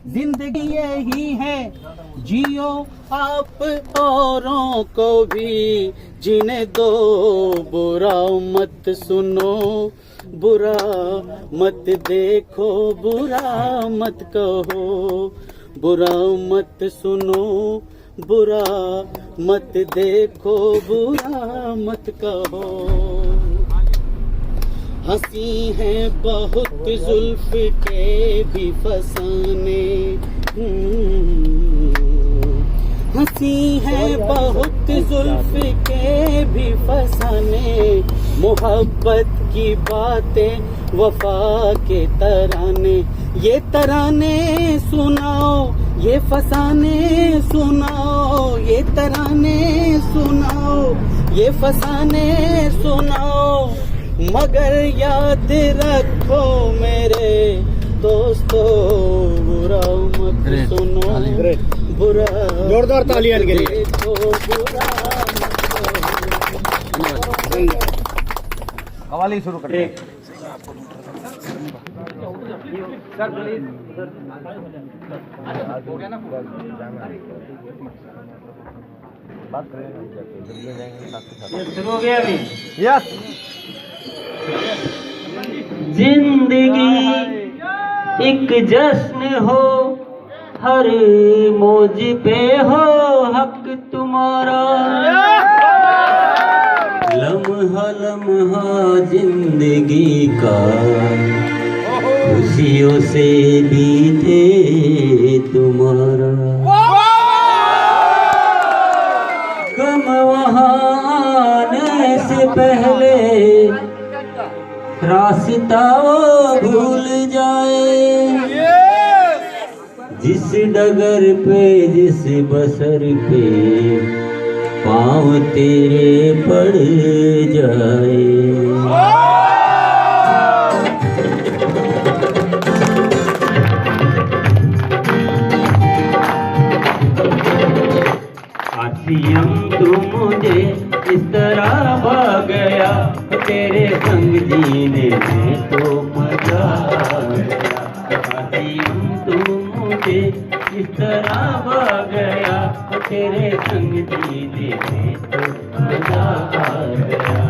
जिंदगी यही है, जियो आप औरों को भी जीने दो। बुरा मत सुनो, बुरा मत देखो, बुरा मत कहो, बुरा मत सुनो, बुरा मत देखो, बुरा मत कहो। हंसी है बहुत जुल्फ के भी फसाने, हंसी है बहुत जुल्फ के भी फसाने। मोहब्बत की बातें वफा के तराने, ये तराने सुनाओ, ये फसाने सुनाओ, ये तराने सुनाओ, ये फसाने सुनाओ। मगर याद रखो मेरे दोस्तों, बुरा मत सुनो, बुरा जोरदार तालियां के लिए देखो, बुरा कवाली शुरू करते हैं। सर प्लीज हो गया ना बात करेंगे, शुरू हो गया अभी। यस। जिंदगी एक जश्न हो, हर मौज पे हो हक तुम्हारा। लम्हा लम्हा जिंदगी का खुशियों से बीते तुम्हारा। कम वहाँ आने से पहले रास्ता वो भूल जाए। जिस डगर पे जिस बसर पे पाँव तेरे पड़ जाए। आसियम तू मुझे इस तरह भाग गया, तेरे संग जीने में तो मजा आ गया। आसियम तू मुझे इस तरह भाग गया, तेरे संग जीने में तो मजा आ गया।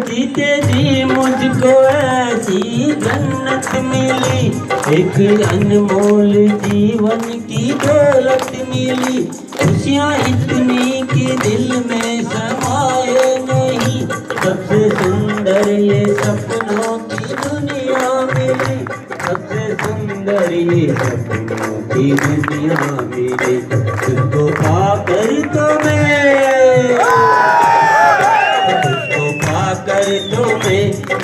जीते जी मुझको ऐसी जन्नत मिली, एक अनमोल जीवन की दौलत मिली। खुशियाँ इतनी कि दिल में समाए नहीं, सबसे सुंदर ये सपनों की दुनिया मिली। सबसे सुंदर ये सपनों की दुनिया मिली। तुझको पाकर तो मैं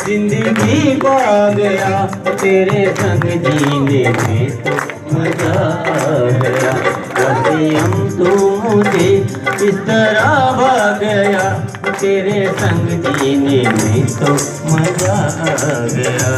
जिंदगी पा गया, तेरे संग जीने में तो मजा आ गया। हम तो मुझे इस तरह भाग गया, तेरे संग जीने में तो मजा आ गया।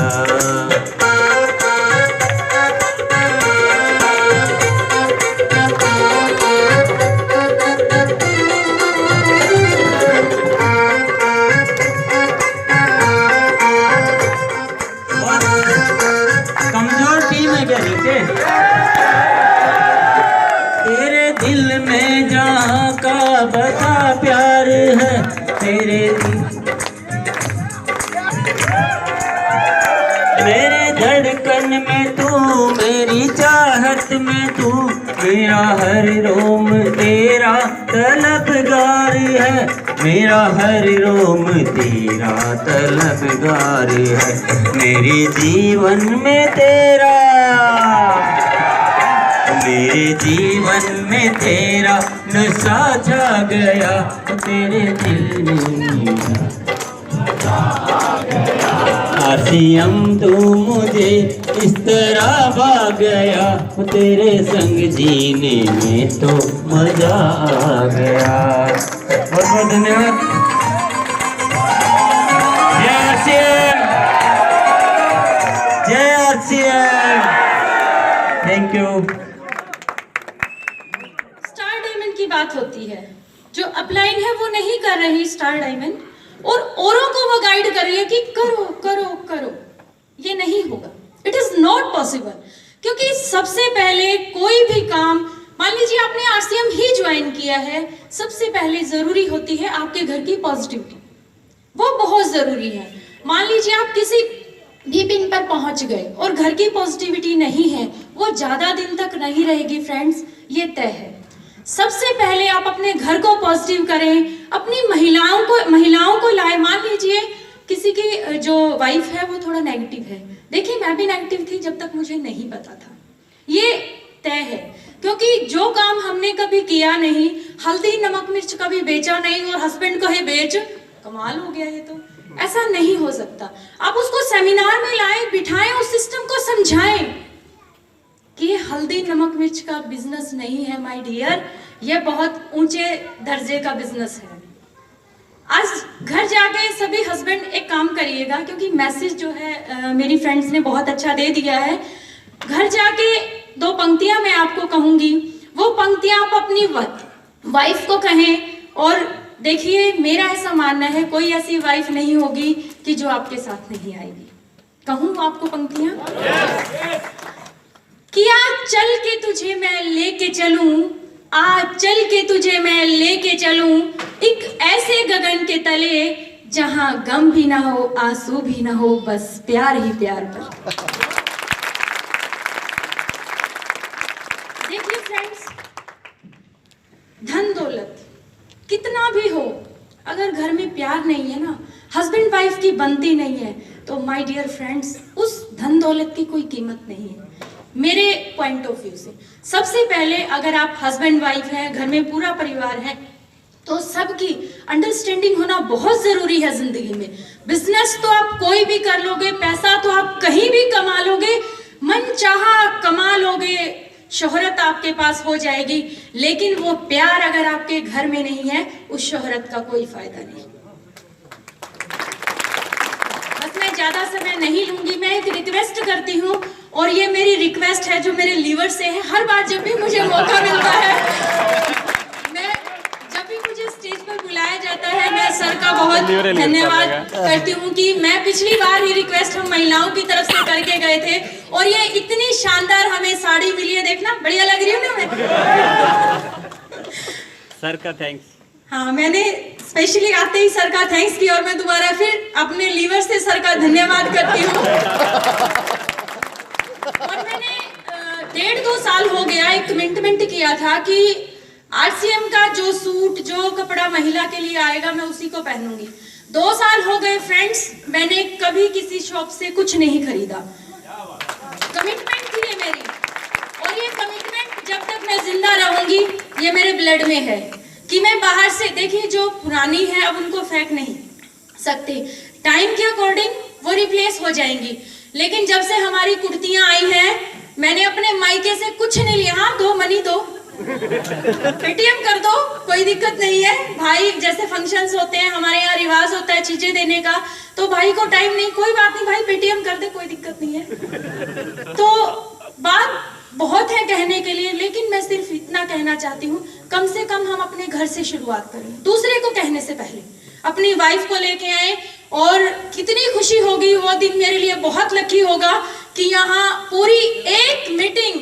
तेरे दिल में जहाँ का बता प्यार है, तेरे मेरे धड़कन में तू, मेरी चाहत में तू, मेरा हर रोम तेरा तलबगार है। मेरा हर रोम तेरा तलबगार है। मेरे जीवन में तेरा, मेरे जीवन में तेरा नशा छा गया, तेरे दिल में आसियम तू मुझे इस तरह भाग गया, तेरे संग जीने में तो मजा आ गया। बहुत बहुत धन्यवाद। RCM, thank you. Star diamond की बात होती है, जो अपलाइन है वो नहीं कर रही स्टार डायमंड, और औरों को वो गाइड कर रही है कि करो करो करो। ये नहीं होगा, इट इज नॉट पॉसिबल। क्योंकि सबसे पहले कोई भी काम, मान लीजिए आपने RCM ही ज्वाइन किया है, सबसे पहले जरूरी होती है आपके घर की पॉजिटिविटी, वो बहुत जरूरी है। मान लीजिए आप किसी भी पिन पर पहुंच गए और घर की पॉजिटिविटी नहीं है, वो ज्यादा दिन तक नहीं रहेगी फ्रेंड्स, ये तय है। सबसे पहले आप अपने घर को पॉजिटिव करें, अपनी महिलाओं को लाए। मान लीजिए किसी की जो वाइफ है वो थोड़ा नेगेटिव है, देखिए मैं भी नेगेटिव थी जब तक मुझे नहीं पता था, ये तय है। क्योंकि जो काम हमने कभी किया नहीं, हल्दी नमक मिर्च कभी बेचा नहीं और हस्बैंड कहे बेच, कमाल हो गया है, तो ऐसा नहीं हो सकता। आप उसको सेमिनार में लाएं, बिठाएं, उस सिस्टम को समझाएं कि ये हल्दी नमक मिर्च का बिजनेस नहीं है माय डियर, ये बहुत ऊंचे दर्जे का बिजनेस है। आज घर जाके सभी हस्बैंड एक काम करिएगा, क्योंकि मैसेज जो है मेरी फ्रेंड्स ने बहुत अच्छा दे दिया है। घर जाके 2 पंक्तियां मैं आपको कहूंगी, वो पंक्तियां आप अपनी वाइफ को कहें। और देखिए मेरा ऐसा मानना है, कोई ऐसी वाइफ नहीं होगी कि जो आपके साथ नहीं आएगी। कहूं आपको पंक्तियां? किया चल के तुझे मैं लेके चलूं, आ चल के तुझे मैं लेके चलूं, एक ऐसे गगन के तले जहां गम भी ना हो, आंसू भी ना हो, बस प्यार ही प्यार पर। देखिए फ्रेंड्स, धन दौलत कितना भी हो, अगर घर में प्यार नहीं है ना, हस्बैंड वाइफ की बनती नहीं है, तो माय डियर फ्रेंड्स उस धन दौलत की कोई कीमत नहीं है मेरे पॉइंट ऑफ व्यू से। सबसे पहले अगर आप हस्बैंड वाइफ हैं, घर में पूरा परिवार है, तो सबकी अंडरस्टैंडिंग होना बहुत जरूरी है जिंदगी में। बिजनेस तो आप कोई भी कर लोगे, पैसा तो आप कहीं भी कमा लोगे, मन चाहा कमा लोगे, शोहरत आपके पास हो जाएगी, लेकिन वो प्यार अगर आपके घर में नहीं है, उस शोहरत का कोई फायदा नहीं। बस मैं ज्यादा समय नहीं लूंगी, मैं एक रिक्वेस्ट करती हूँ, और ये मेरी रिक्वेस्ट है जो मेरे लीवर से है। हर बार जब भी मुझे मौका मिलता है, मैं जब भी मुझे स्टेज पर बुलाया जाता है, मैं सर का बहुत धन्यवाद करती हूँ कि मैं पिछली बार ही रिक्वेस्ट हम महिलाओं की तरफ से करके गए थे, और ये इतनी शानदार हमें साड़ी मिली है, देखना बढ़िया लग रही हूँ ना मैं? सर का थैंक्स। हाँ, मैंने स्पेशली आते ही सर का थैंक्स किया, और मैं दोबारा फिर अपने लीवर से सर का धन्यवाद करती हूँ। और मैंने 1.5-2 साल हो गया एक कमिटमेंट किया था कि RCM का जो सूट, जो कपड़ा महिला के लिए आएगा, मैं उसी को पहनूंगी। 2 साल हो गए फ्रेंड्स, मैंने कभी किसी शॉप से कुछ नहीं खरीदा। कमिटमेंट थी ये मेरी, और ये कमिटमेंट जब तक मैं जिंदा रहूंगी, ये मेरे ब्लड में है कि मैं बाहर से, देखिए जो पुरानी है अब उनको फेंक नहीं सकते, टाइम के अकॉर्डिंग वो रिप्लेस हो जाएंगी। लेकिन जब से हमारी कुर्तियां आई हैं, मैंने अपने मायके से कुछ नहीं लिया। हाँ, दो मनी दो, पेटीएम कर दो, कोई दिक्कत नहीं है भाई। जैसे फंक्शंस होते हैं, हमारे यहाँ रिवाज होता है चीजें देने का, तो भाई को टाइम नहीं, कोई बात नहीं भाई, पेटीएम कर दे, कोई दिक्कत नहीं है। तो बात बहुत है कहने के लिए, लेकिन मैं सिर्फ इतना कहना चाहती हूँ, कम से कम हम अपने घर से शुरुआत करें, दूसरे को कहने से पहले अपनी वाइफ को लेके आए, और कितनी खुशी होगी वो दिन, मेरे लिए बहुत लकी होगा कि यहाँ पूरी एक मीटिंग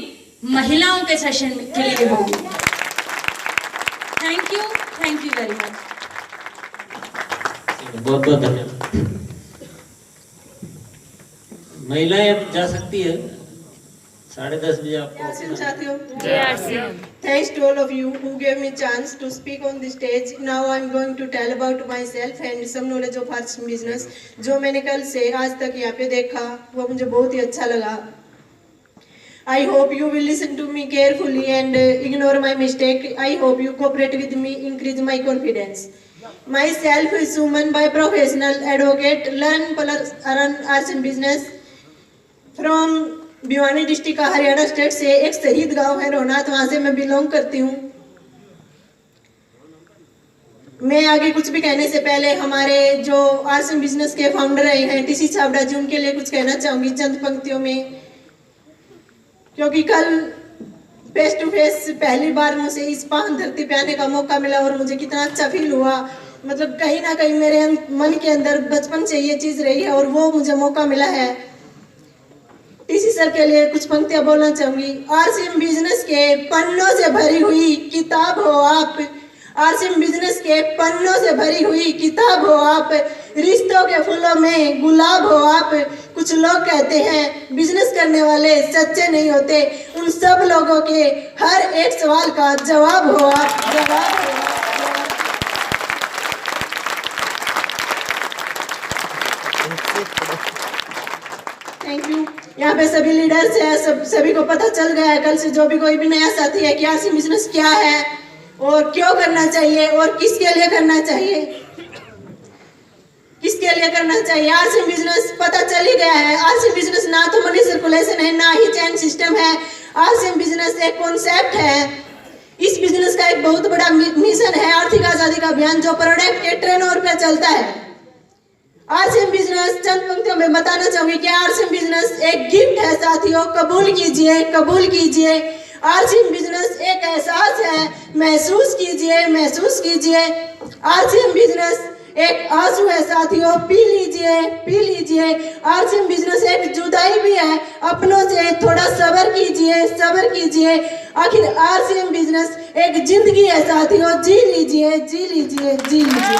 महिलाओं के सेशन के लिए होगी। Thank you very much. बहुत बहुत धन्यवाद। महिलाएं अब जा सकती है, 10:30 बजे आपको। Thanks to all of you who gave me chance to speak on the stage. Now I'm going to tell about myself and some knowledge of RCM business. जो मैंने कल से आज तक यहाँ पे देखा, वो मुझे बहुत ही अच्छा लगा। I hope you will listen to me carefully and ignore my mistake. I hope you cooperate with me, increase my confidence. Myself is Suman by professional advocate, learn RCM business from Bhiwani district का Haryana state से। एक शहीद गांव है रोहनाथ, वहां से मैं belong करती हूँ। मैं आगे कुछ भी कहने से पहले हमारे जो RCM बिजनेस के फाउंडर हैं TC छाबड़ा जी, उनके लिए कुछ कहना चाहूंगी चंद पंक्तियों में। क्योंकि कल फेस टू फेस पहली बार मुझे इस पावन धरती पे आने का मौका मिला और मुझे कितना अच्छा फील हुआ। मतलब कहीं ना कहीं मेरे मन के अंदर बचपन से ये चीज रही है और वो मुझे मौका मिला है। टीसी सर के लिए कुछ पंक्तियां बोलना चाहूंगी। आरसीएम बिजनेस के पन्नों से भरी हुई किताब हो आप, आरसीएम बिजनेस के पन्नों से भरी हुई किताब हो आप, रिश्तों के फूलों में गुलाब हो आप। कुछ लोग कहते हैं बिजनेस करने वाले सच्चे नहीं होते, उन सब लोगों के हर एक सवाल का जवाब हो आप, जवाब हो आप। Thank you. यहाँ पे सभी लीडर्स हैं, सभी को पता चल गया है कल से जो भी कोई भी नया साथी है कि आरसीएम बिजनेस क्या है और क्यों करना चाहिए और किसके लिए करना चाहिए, किसके लिए करना चाहिए। आरसीएम बिजनेस पता चल ही गया है। आरसीएम बिजनेस ना तो मनी सर्कुलेशन है, ना ही चेन सिस्टम है। आरसीएम बिजनेस एक कॉन्सेप्ट है। इस बिजनेस का एक बहुत बड़ा मिशन है आर्थिक आजादी का अभियान, जो प्रोडक्ट के टर्नओवर पे चलता है। आरसीएम बिजनेस चंद पंक्तियों में बताना चाहूंगी कि आरसीएम बिजनेस एक गिफ्ट है साथियों, कबूल कीजिए, कबूल कीजिए। आरसीएम बिजनेस एक एहसास है, महसूस कीजिए, महसूस कीजिए। आरसीएम बिजनेस एक आंसू है साथियों, पी लीजिए, पी लीजिए। आरसीएम बिजनेस एक जुदाई भी है अपनों से, थोड़ा सब्र कीजिए, सब्र कीजिए। आखिर आरसीएम बिजनेस एक जिंदगी है साथियों, जी लीजिए, जी लीजिए, जी लीजिए।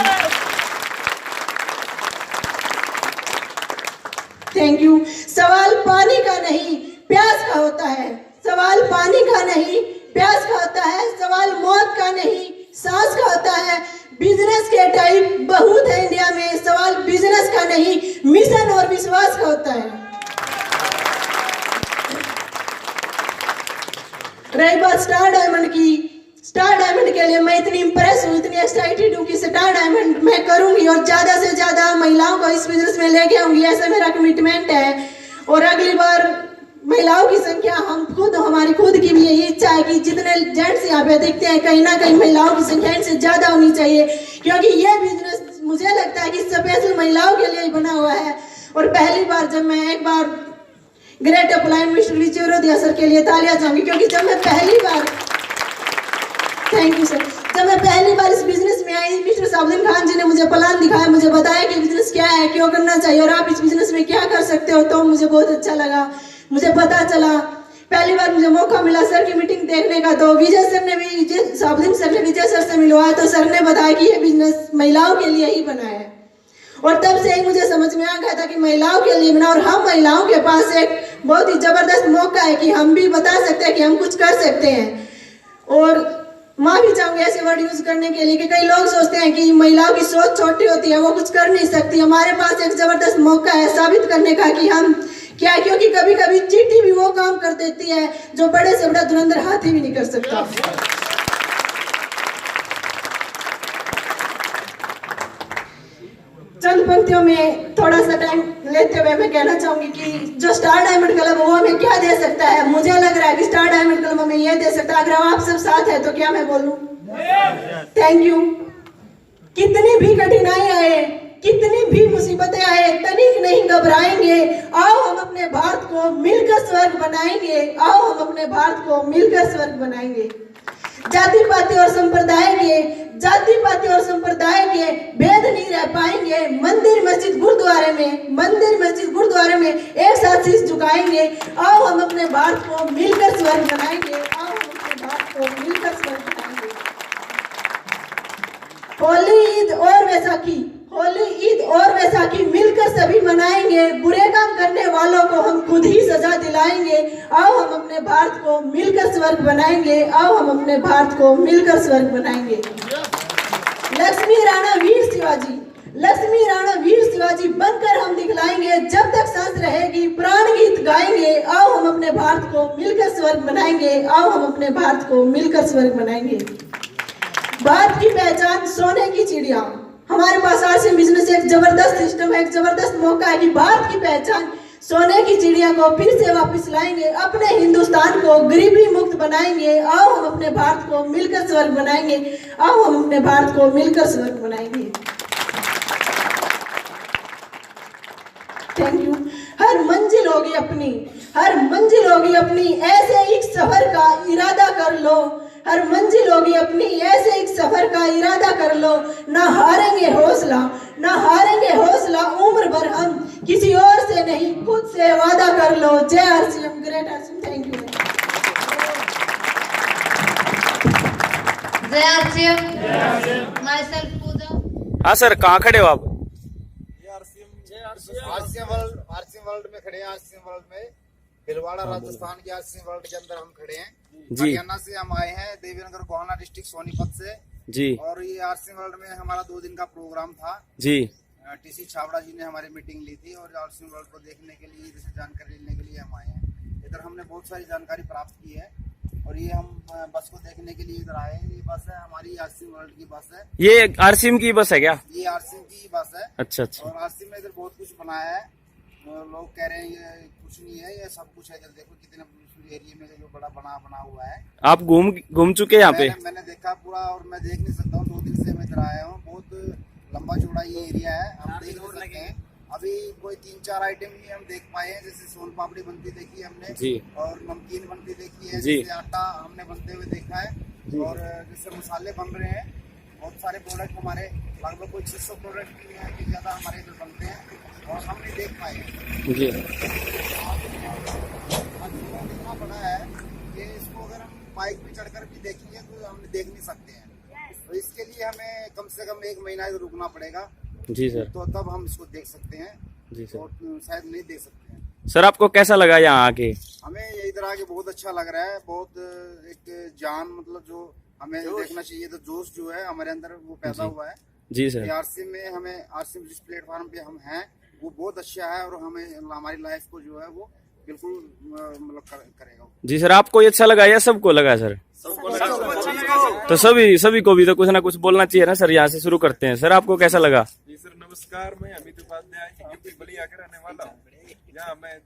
Thank you. सवाल पानी का नहीं प्यास का होता है, सवाल पानी का नहीं प्यास का होता है, सवाल मौत का नहीं सांस का होता है। बिजनेस के टाइप बहुत है इंडिया में, सवाल बिजनेस का नहीं मिशन और विश्वास का होता है। रही बात स्टार डायमंड की, स्टार डायमंड के लिए मैं इतनी इंप्रेस हूँ, इतनी एक्साइटेड हूँ कि स्टार डायमंड मैं करूंगी और ज्यादा से ज्यादा महिलाओं को इस बिजनेस में लेके आऊंगी, ऐसा मेरा कमिटमेंट है। और अगली बार महिलाओं की संख्या हम खुद, हमारी खुद की भी यही इच्छा है कि जितने जेंट्स यहाँ पे देखते हैं कहीं ना कहीं महिलाओं की संख्या इनसे ज्यादा होनी चाहिए, क्योंकि ये बिजनेस मुझे लगता है कि स्पेशल महिलाओं के लिए ही बना हुआ है। और पहली बार जब मैं एक बार ग्रेट अपलाइन मिस्टर विचौरोदिया सर के लिए तालियां चाहूंगी, क्योंकि जब मैं पहली बार, थैंक यू सर, जब मैं पहली बार इस बिजनेस में आई, मिस्टर साबुद्दीन खान जी ने मुझे प्लान दिखाया, मुझे बताया कि बिजनेस क्या है, क्यों करना चाहिए और आप इस बिजनेस में क्या कर सकते हो, तो मुझे बहुत अच्छा लगा, मुझे पता चला। पहली बार मुझे मौका मिला सर की मीटिंग देखने का, तो विजय सर ने भी, साबुद्दीन सर ने विजय सर से मिलवाया, तो सर ने बताया कि ये बिजनेस महिलाओं के लिए ही बना है। और तब से ही मुझे समझ में आ गया था कि महिलाओं के लिए बना, और हम महिलाओं के पास एक बहुत ही जबरदस्त मौका है कि हम भी बता सकते हैं कि हम कुछ कर सकते हैं। और माफी चाहूंगी ऐसे वर्ड यूज करने के लिए कि कई लोग सोचते हैं कि महिलाओं की सोच छोटी होती है, वो कुछ कर नहीं सकती। हमारे पास एक जबरदस्त मौका है साबित करने का कि हम क्या, क्योंकि कभी कभी चींटी भी वो काम कर देती है जो बड़े से बड़ा धुरंधर हाथी भी नहीं कर सकता। चंद पंक्तियों में थोड़ा सा टाइम लेते हुए मैं कहना चाहूंगी कि जो स्टार डायमंड क्लब वो हमें क्या दे सकता है। मुझे लग रहा है कि स्टार डायमंड क्लब हमें ये दे सकता है, अगर आप सब साथ है तो क्या मैं बोलूं? Thank you. कितनी भी कठिनाई आए, कितनी भी मुसीबतें आए, तनिक नहीं घबराएंगे। आओ हम अपने भारत को मिलकर स्वर्ग बनाएंगे, आओ हम अपने भारत को मिलकर स्वर्ग बनाएंगे। जाति पाति और संप्रदाय के, जाति पाति और संप्रदाय के भेद नहीं रह पाएंगे। मंदिर मस्जिद गुरुद्वारे में, मंदिर मस्जिद गुरुद्वारे में एक साथ शीश झुकाएंगे। आओ हम अपने भारत को मिलकर स्वर्ग बनाएंगे, आओ हम अपने भारत को मिलकर स्वर्ग बनाएंगे। होली, ईद और वैसाखी, होली, ईद और वैसाखी मिलकर सभी मनाएंगे। बुरे काम करने वालों को हम खुद ही सजा दिलाएंगे। आओ हम अपने भारत को मिलकर स्वर्ग बनाएंगे, आओ हम अपने भारत को मिलकर स्वर्ग बनाएंगे। लक्ष्मी राणा वीर शिवाजी, लक्ष्मी राणा वीर शिवाजी बनकर हम दिखलाएंगे। जब तक सांस रहेगी प्राण गीत गाएंगे। आओ हम अपने भारत को मिलकर स्वर्ग बनाएंगे, आओ हम अपने भारत को मिलकर स्वर्ग बनाएंगे। भारत की पहचान सोने की चिड़िया, हमारे पास आरसीएम बिजनेस एक जबरदस्त सिस्टम है, एक जबरदस्त मौका है कि भारत की पहचान सोने की चिड़िया को फिर से वापस लाएंगे, अपने हिंदुस्तान को गरीबी मुक्त बनाएंगे। आओ हम अपने भारत को मिलकर स्वर्ग बनाएंगे, आओ हम अपने भारत को मिलकर स्वर्ग बनाएंगे। Thank you. हर मंजिल होगी अपनी, हर मंजिल होगी अपनी, ऐसे एक सफर का इरादा कर लो, हर मंजिल होगी अपनी, ऐसे एक सफर का इरादा कर लो, ना हारेंगे हौसला, ना हारेंगे हौसला, उम्र भर हम किसी और से नहीं खुद से वादा कर लो। जय RCM, great RCM, thank you. जय आरसीएम। माय सेल्फ पूजा। हाँ सर, कहाँ खड़े हो आप? आरसीएम वर्ल्ड में खड़े हैं। आरसीएम वर्ल्ड में भिलवाड़ा राजस्थान के आरसीएम वर्ल्ड के अंदर हम खड़े हैं। जी। हरियाणा से हम आए हैं, देवीनगर गोहाना डिस्ट्रिक्ट सोनीपत से जी। और ये आरसीएम वर्ल्ड में हमारा 2 दिन का प्रोग्राम था जी। टीसी छाबड़ा जी ने हमारी मीटिंग ली थी और आरसीएम वर्ल्ड को देखने के लिए, जैसे जानकारी लेने के लिए हम आए हैं। इधर हमने बहुत सारी जानकारी प्राप्त की है और ये हम बस को देखने के लिए इधर आए हैं। ये बस है हमारी आरसीएम वर्ल्ड की बस है। ये आरसीएम की बस है क्या? ये आरसीएम की बस है। अच्छा अच्छा। और आरसीएम ने इधर बहुत कुछ बनाया है। लोग कह रहे हैं ये कुछ नहीं है, ये सब कुछ है। इधर देखो कितने एरिया में जो बड़ा बना हुआ है। आप घूम चुके हैं यहाँ पे? मैंने देखा पूरा और मैं देख नहीं सकता हूँ। 2 दिन से मैं इधर आया हूँ। बहुत लंबा चौड़ा ये एरिया है, हम देख नहीं सकते हैं। अभी कोई 3-4 आइटम ही हम देख पाए हैं, जैसे सोन पापड़ी बनती देखी हमने जी। और नमकीन बनती देखी है, जी। जैसे आटा हमने बनते हुए देखा है और जैसे मसाले बन रहे हैं। बहुत सारे प्रोडक्ट हमारे लगभग कोई 600 प्रोडक्ट भी हैं कि ज़्यादा हमारे इधर बनते हैं और हम नहीं देख पाए हैं। जी। इतना बड़ा है कि इसको अगर हम बाइक पे चढ़कर भी देखेंगे तो हम देख नहीं सकते हैं। तो इसके लिए हमें कम से कम 1 महीना इधर रुकना पड़ेगा। जी सर। तो तब हम इसको देख सकते हैं। जी सर। और शायद नहीं देख सकते हैं। सर आपको कैसा लगा यहाँ आके? हमें इधर आके बहुत अच्छा लग रहा है। बहुत एक जान, मतलब जो हमें देखना चाहिए तो जोश जो है हमारे अंदर वो पैदा हुआ है। जी सर। आरसीएम में हमें, आरसीएम जिस प्लेटफॉर्म पे हम हैं वो बहुत अच्छा है और हमें हमारी लाइफ को जो है वो बिल्कुल मतलब करेगा। जी सर, आपको ये अच्छा लगा या सबको लगा सर? तो सभी को भी तो कुछ ना कुछ बोलना चाहिए ना सर। यहाँ से शुरू करते हैं। सर आपको कैसा लगा? जी सर, नमस्कार। मैं अमित उपाध्याय यूपी बलिया का रहने वाला हूँ। यहाँ मैं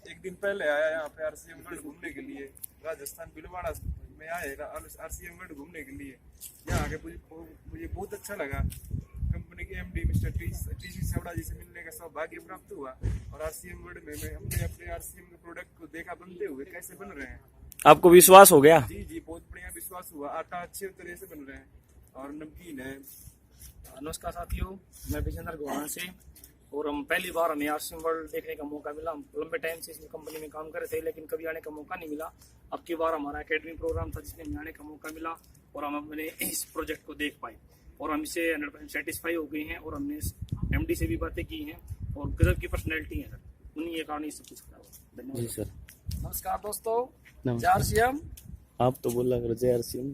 1 दिन पहले आया यहाँ पे आरसीएम वर्ल्ड घूमने के लिए। राजस्थान भिलवाड़ा में आया आरसीएम वर्ल्ड घूमने के लिए। यहाँ आके मुझे बहुत अच्छा लगा। कंपनी के एमडी मिस्टर टीसी छाबड़ा जी से मिलने का सौभाग्य प्राप्त हुआ और आरसीएम वर्ल्ड में हमने अपने आरसीएम के प्रोडक्ट को देखा बनते हुए कैसे बन रहे हैं। आपको विश्वास हो गया? जी, बहुत बढ़िया विश्वास हुआ। आटा अच्छे तरह से बन रहे हैं और नमकीन है। नमस्कार साथियों, मैं विजेंद्र गोहाना से और हम पहली बार हमें आरसीएम वर्ल्ड देखने का मौका मिला। हम लंबे टाइम से इस कंपनी में काम कर रहे थे लेकिन कभी आने का मौका नहीं मिला। अब की बार हमारा एकेडमी प्रोग्राम था जिसमें हमें आने का मौका मिला और हम अपने इस प्रोजेक्ट को देख पाए और हम इससे 100% सेटिस्फाई हो गए हैं और हमने एमडी से भी बातें की हैं और गजब की पर्सनैलिटी है सर। उन्हीं के कारण सब कुछ करा हुआ। धन्यवाद। जी सर। नमस्कार दोस्तों, जय आरसीएम। आप तो बोला करो जय आरसीएम।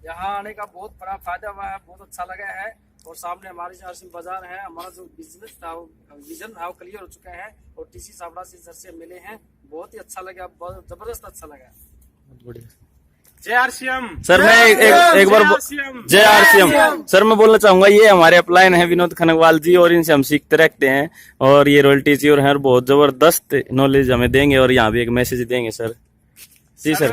यहाँ आने का बहुत बड़ा फायदा हुआ है, बहुत अच्छा लगा है और सामने हमारे आरसीएम बाजार है। हमारा जो बिजनेस था, विजन था, वो क्लियर हो चुका है और टीसी छाबड़ा से सर से मिले हैं। बहुत ही अच्छा लगा, बहुत जबरदस्त अच्छा लगा। बहुत बढ़िया। जय आरसीएम। सर मैं एक बार जय आरसीएम। सर मैं बोलना चाहूंगा ये हमारे अपलाइन है विनोद खनगवाल जी और इनसे हम सीखते रहते हैं और ये रॉयल टीचर हैं और बहुत जबरदस्त नॉलेज हमें देंगे और यहाँ भी एक मैसेज देंगे सर। जी सर।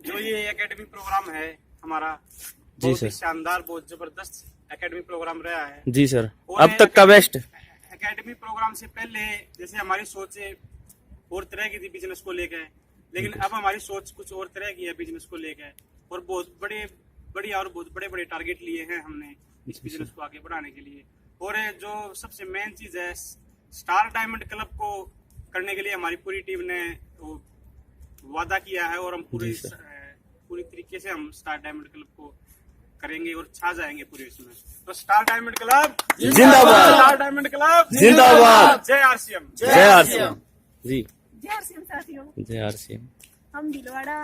जो ये एकेडमी प्रोग्राम है हमारा, जी बहुत सर। ही शानदार, बहुत जबरदस्त एकेडमी प्रोग्राम रहा है। जी सर, अब तक का बेस्ट। एकेडमी प्रोग्राम से पहले जैसे हमारी सोच और तरह की थी बिजनेस को लेकर, लेकिन अब हमारी सोच कुछ और तरह की है बिजनेस को लेकर और बहुत बढ़िया और बहुत बड़े टारगेट लिए हैं हमने इस बिजनेस को आगे बढ़ाने के लिए। और जो सबसे मेन चीज है, स्टार डायमंड क्लब को करने के लिए हमारी पूरी टीम ने वादा किया है और हम पूरी तरीके से हम स्टार डायमंड क्लब को करेंगे और छा जाएंगे पूरे इसमें। तो स्टार डायमंड क्लब जिंदाबाद। स्टार डायमंड क्लब जिंदाबाद। जय आरसीएम। जय आरसीएम। जी जय आरसीएम साथियों, जय आरसीएम। हम भीलवाड़ा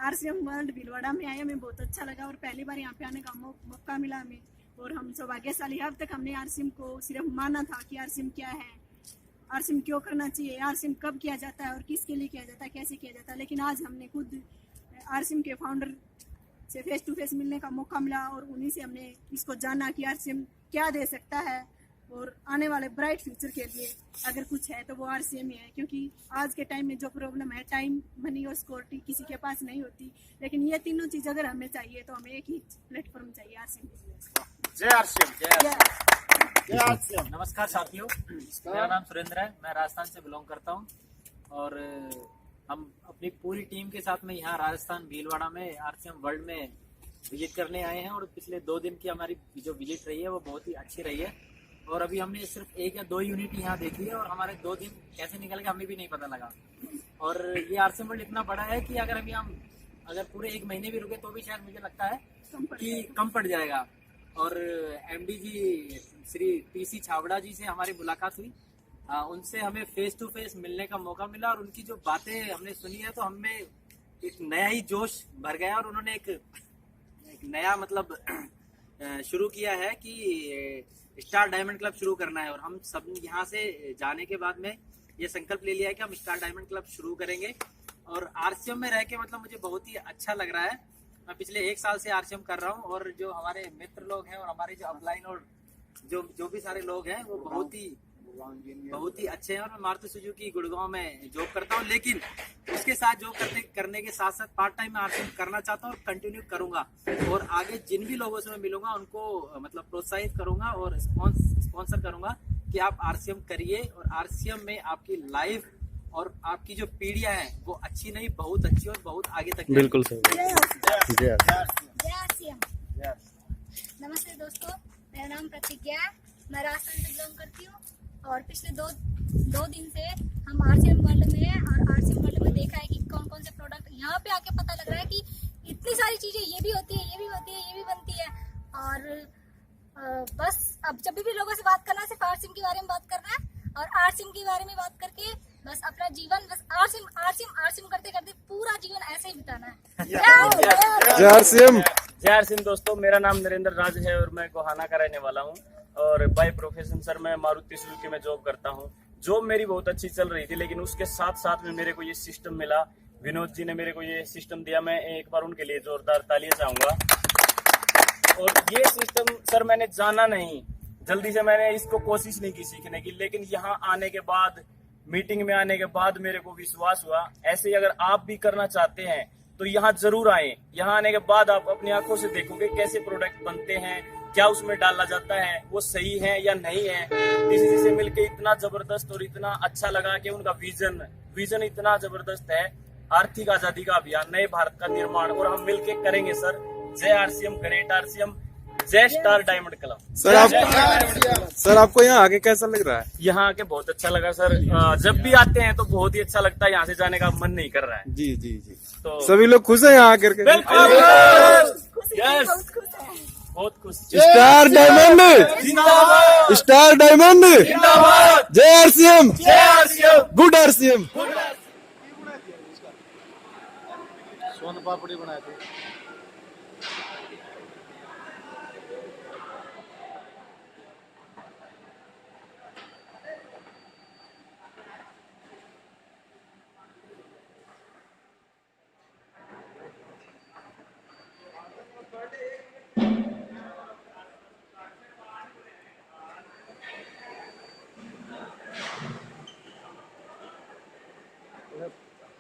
आरसीएम वर्ल्ड भीलवाड़ा में आए। हमें बहुत अच्छा लगा और पहली बार यहाँ पे आने का मौका मिला हमें और हम सौभाग्यशाली। अब तक हमने आरसीएम को सिर्फ माना था कि आरसीएम क्या है, आरसीएम क्यों करना चाहिए, आरसीएम कब किया जाता है और किसके लिए किया जाता है, कैसे किया जाता है। लेकिन आज हमने खुद आरसीएम के फाउंडर से फेस टू फेस मिलने का मौका मिला और उन्हीं से हमने इसको जाना कि आरसीएम क्या दे सकता है और आने वाले ब्राइट फ्यूचर के लिए अगर कुछ है तो वो आरसीएम ही है। क्योंकि आज के टाइम में जो प्रॉब्लम है, टाइम, मनी और सिक्योरिटी किसी के पास नहीं होती, लेकिन ये तीनों चीज अगर हमें चाहिए तो हमें एक ही प्लेटफॉर्म चाहिए, आरसीएम। जय आरसीएम। नमस्कार साथियों, मेरा नाम सुरेंद्र है। मैं राजस्थान से बिलोंग करता हूं और हम अपनी पूरी टीम के साथ में यहाँ राजस्थान भीलवाड़ा में आरसीएम वर्ल्ड में विजिट करने आए हैं। और पिछले 2 दिन की हमारी जो विजिट रही है वो बहुत ही अच्छी रही है। और अभी हमने सिर्फ 1 या 2 यूनिट यहाँ देखी है और हमारे 2 दिन कैसे निकल गए हमें भी नहीं पता लगा। और ये आरसीएम वर्ल्ड इतना बड़ा है कि अगर पूरे 1 महीने भी रुके तो भी शायद मुझे लगता है कि कम पड़ जाएगा। और एमडी जी श्री पीसी छाबड़ा जी से हमारी मुलाकात हुई, उनसे हमें फेस टू फेस मिलने का मौका मिला और उनकी जो बातें हमने सुनी है तो हमें एक नया ही जोश भर गया। और उन्होंने एक नया मतलब शुरू किया है कि स्टार डायमंड क्लब शुरू करना है। और हम सब यहाँ से जाने के बाद में ये संकल्प ले लिया है कि हम स्टार डायमंड क्लब शुरू करेंगे। और आरसीएम में रह के मतलब मुझे बहुत ही अच्छा लग रहा है। मैं पिछले 1 साल से आरसीएम कर रहा हूँ और जो हमारे मित्र लोग हैं और हमारे जो अपलाइन और जो भी सारे लोग हैं वो बहुत ही अच्छे हैं। और मैं मारुति सुजुकी गुड़गांव में जॉब करता हूँ, लेकिन उसके साथ जॉब करने के साथ साथ पार्ट टाइम में आरसीएम करना चाहता हूँ और कंटिन्यू करूंगा। और आगे जिन भी लोगों से मैं मिलूंगा उनको मतलब प्रोत्साहित करूंगा और स्पॉन्सर करूंगा कि आप आरसीएम करिए। और आरसीएम में आपकी लाइफ और आपकी जो पीढ़ियां हैं वो अच्छी नहीं बहुत अच्छी और बहुत आगे तक। बिल्कुल सही। जय आरसीएम। नमस्ते दोस्तों, मेरा नाम प्रतिज्ञा है। मैं राजस्थान से बिलोंग करती हूँ और पिछले दो दिन से हम आरसीएम वर्ल्ड में हैं और आरसीएम वर्ल्ड में देखा है कि कौन कौन से प्रोडक्ट यहाँ पे आके पता लग रहा है कि इतनी सारी चीजें ये भी होती है, ये भी होती है, ये भी बनती है। और बस अब जब भी लोगों से बात करना है सिर्फ आरसीएम के बारे में बात करना है और आरसीएम के बारे में बात करके बस अपना जीवन बस आरसीएम करते करते पूरा जीवन ऐसे ही बिताना है। जय आरसीएम। जय आरसीएम दोस्तों, मेरा नाम नरेंद्र राज है और मैं गोहाना का रहने वाला हूँ। और बाय प्रोफेशन सर मैं मारुति सुजुकी में जॉब करता हूँ। जॉब मेरी बहुत अच्छी चल रही थी, लेकिन उसके साथ साथ में मेरे को ये सिस्टम मिला। विनोद जी ने मेरे को ये सिस्टम दिया, मैं एक बार उनके लिए जोरदार तालियां चाहूंगा। और ये सिस्टम सर मैंने जाना नहीं, जल्दी से मैंने इसको कोशिश नहीं की सीखने की, लेकिन यहाँ आने के बाद मीटिंग में आने के बाद मेरे को विश्वास हुआ। ऐसे ही अगर आप भी करना चाहते हैं तो यहाँ जरूर आए। यहाँ आने के बाद आप अपनी आंखों से देखोगे कैसे प्रोडक्ट बनते हैं, क्या उसमें डाला जाता है, वो सही है या नहीं है। किसी से मिलके इतना जबरदस्त और इतना अच्छा लगा कि उनका विजन इतना जबरदस्त है। आर्थिक आजादी का अभियान, नए भारत का निर्माण, और हम मिलके करेंगे सर। जय आरसीएम, ग्रेट आरसीएम, जय स्टार डायमंड क्लब। सर आपको यहाँ आके कैसा लग रहा है? यहाँ आके बहुत अच्छा लगा सर। जब भी आते हैं तो बहुत ही अच्छा लगता है, यहाँ से जाने का मन नहीं कर रहा है। जी जी जी। तो सभी लोग खुश हैं यहाँ आकर के? यस, बहुत खुश। स्टार डायमंड जिंदाबाद, स्टार डायमंड जिंदाबाद, जय आरसीएम, जय आरसीएम, गुड आरसीएम। सोन पापड़ी बनाए थे।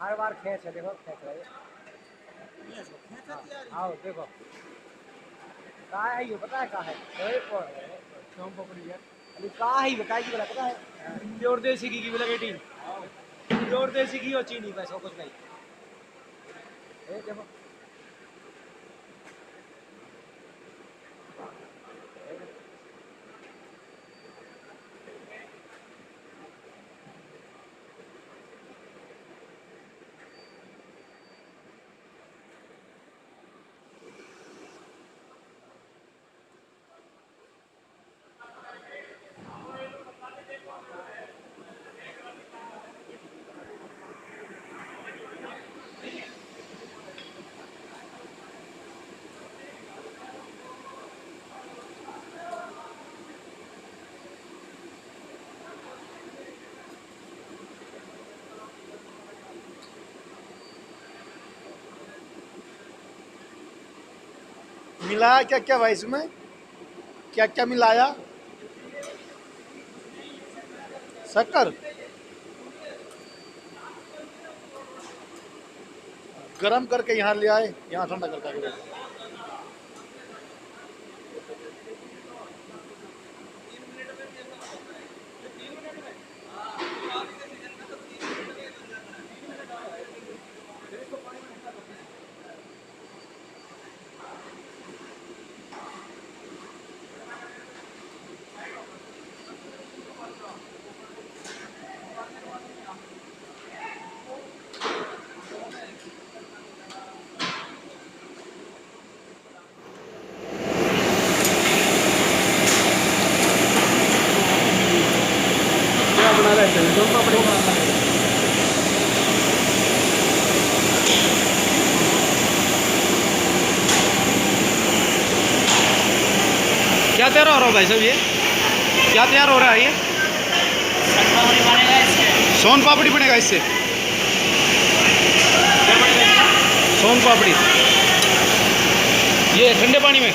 हर बार खेच है, देखो खेच रहा है। आओ देखो कहाँ है ये, पता है कहाँ है? सोम पापड़ी है अभी कहाँ है, बताया कि पता है? प्योर देसी घी की भी लगे टीम, प्योर देसी घी और चीनी, बस और कुछ नहीं। देखो मिलाया क्या क्या भाई इसमें, क्या क्या मिलाया? शक्कर गरम करके यहाँ ले आए, यहाँ ठंडा करके। बना रहे थे सोन पापड़ी। क्या तैयार हो रहा है भाई साहब, ये क्या तैयार हो रहा है? ये सोन पापड़ी बनेगा इससे। सोन पापड़ी ये ठंडे पानी में,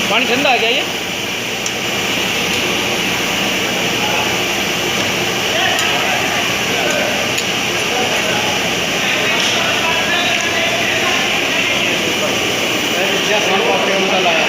पानी ठंडा है क्या ये? सोन पापड़ी का मसाला है।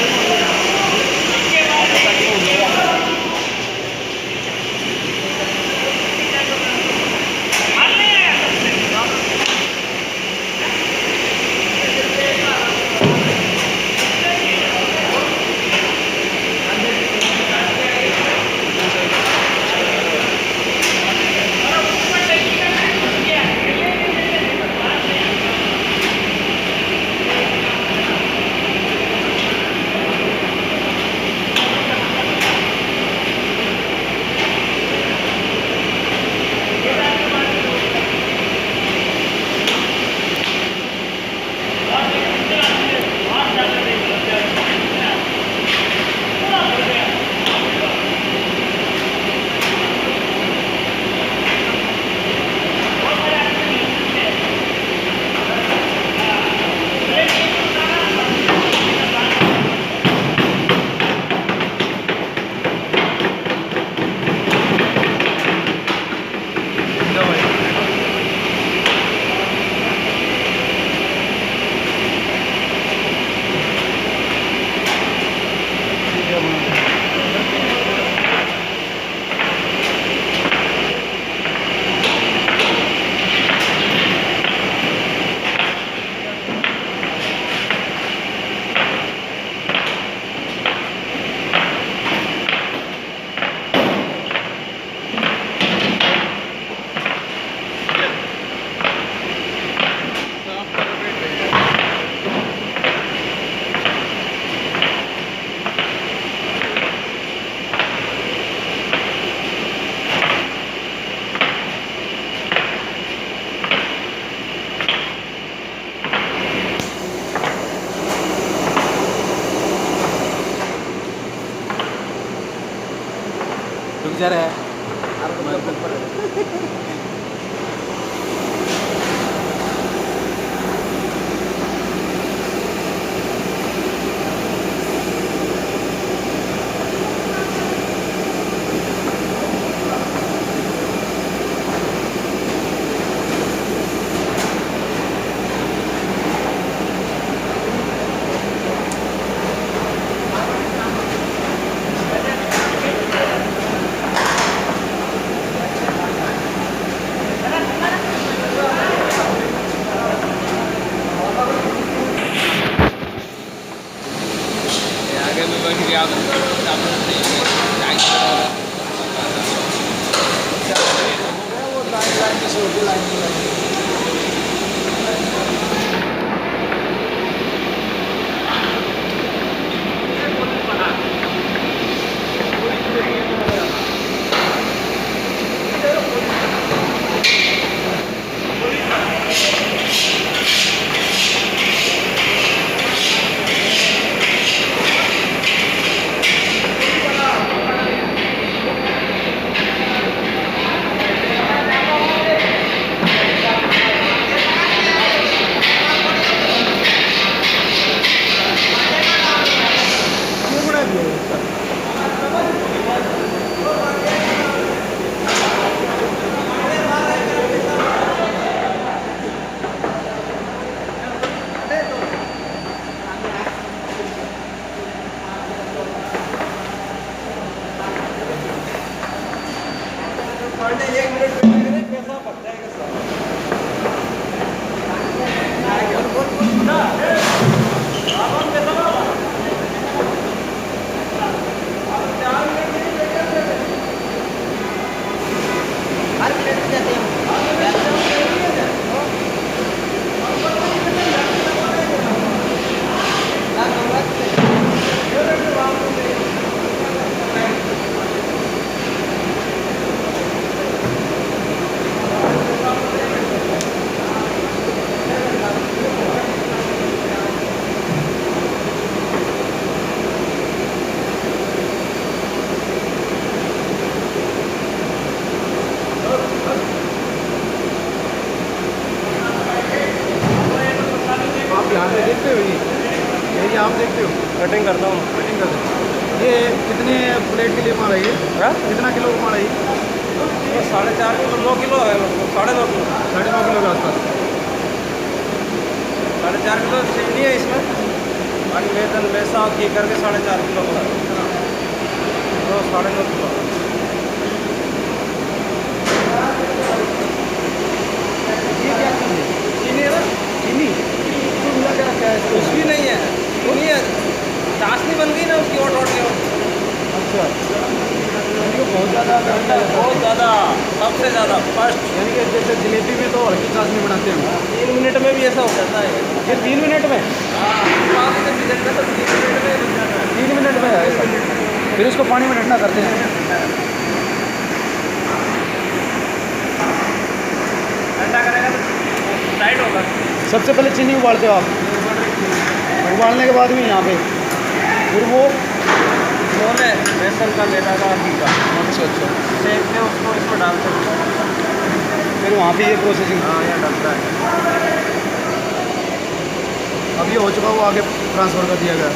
रुक जा रहा है। कटिंग करता हूँ। कटिंग करता हूँ। ये कितने प्लेट के लिए माल है ये? कितना किलो का माल है ये? 4.5 किलो, 9 किलो है, 9.5 किलो, 9.5 किलो के आसपास। 4.5 किलो चिमनी है इसमें, बाकी वेतन वैसा घी करके 4.5 किलो का, तो 9.5 किलो। ये क्या चीज़ है? चीनी है ना? चीनी इसको मिला के रखा है? कुछ भी नहीं है, चीनी है, चाशनी बन गई ना उसकी ओट के। अच्छा, यानी कि बहुत ज़्यादा, सबसे ज़्यादा फर्स्ट। यानी कि जैसे जलेबी में तो हल्की चाशनी बनाते हैं, 3 मिनट में भी ऐसा हो जाता है ये। 3 मिनट में? हाँ, 3 मिनट में है ऐसा। फिर इसको पानी में ठंडा करते हैं। ठंडा करेगा तो टाइट होगा। सबसे पहले चीनी उबालते हो आप? उबालने के बाद में यहाँ पे फिर वो है बेसन का, मैदा का, घी का। अच्छा, सेक के उसको इसमें डालते हैं, फिर वहाँ पे ये प्रोसेसिंग। हाँ, यहाँ डलता है। अब ये हो चुका, वो आगे ट्रांसफ़र कर दिया गया।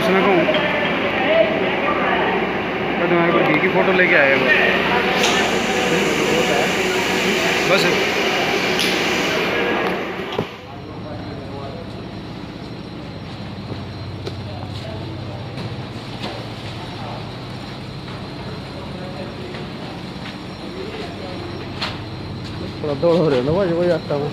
उसमें कहूँ तो तुम्हारे को घी की फ़ोटो लेके आए वो बस। थोड़ा दौड़ हो रहे ना भाई, वही आता हूँ।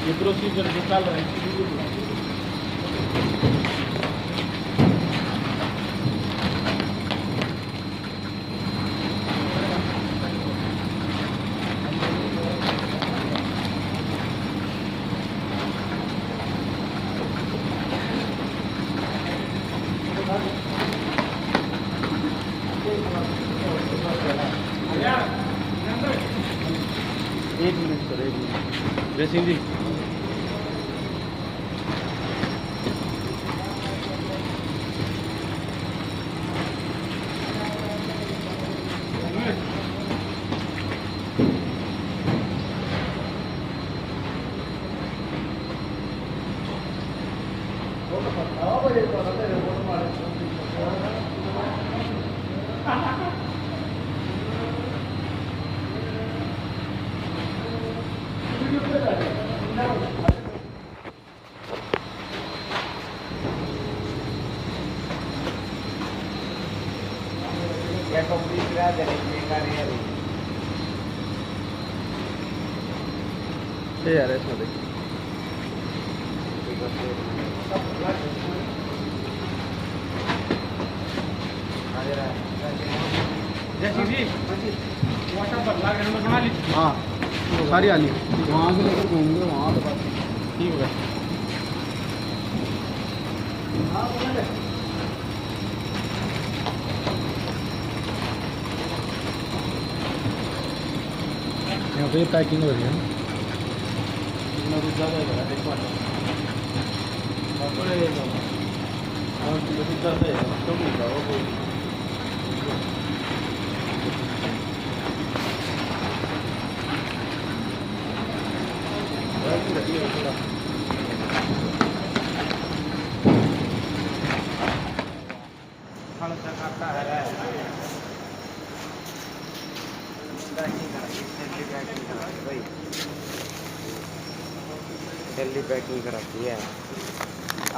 ये प्रोसीजर जो चल रहा है एक मिनट सर, एक मिनट जयसिंह जी। ये यार इसमें देख हाँ सारी आली वहाँ से लेकर घूमेंगे वहाँ तो बात ठीक है। यहाँ पे पैकिंग हो रही है दिल्ली पैकिंग कराती है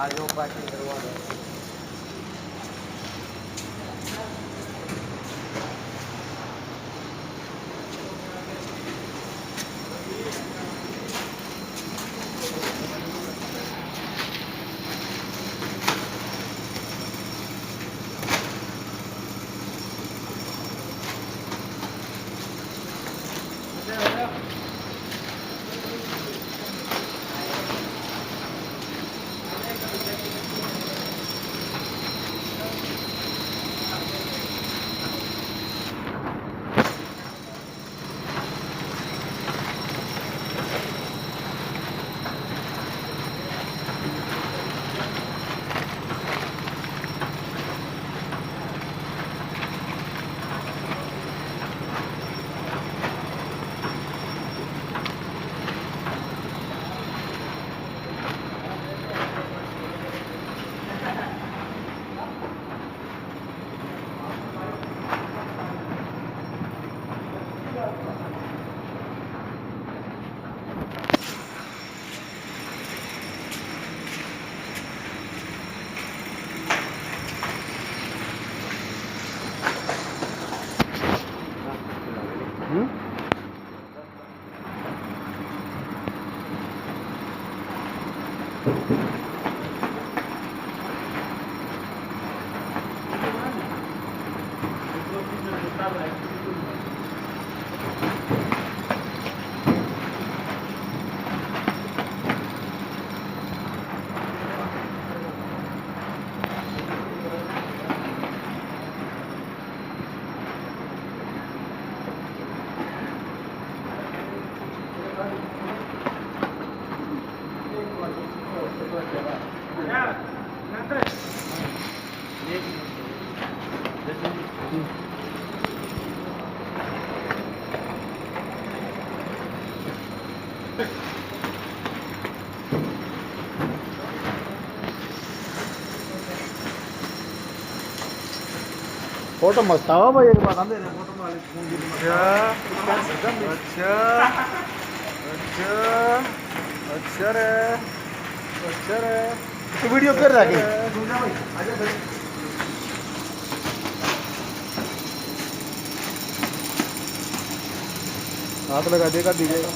आज वो पैकिंग करवा दो। फोटो मस्त आवा भाई एक बार दे फोटो वाले अच्छा रे तो वीडियो कर रहा है हाथ लगा देगा दीजिएगा।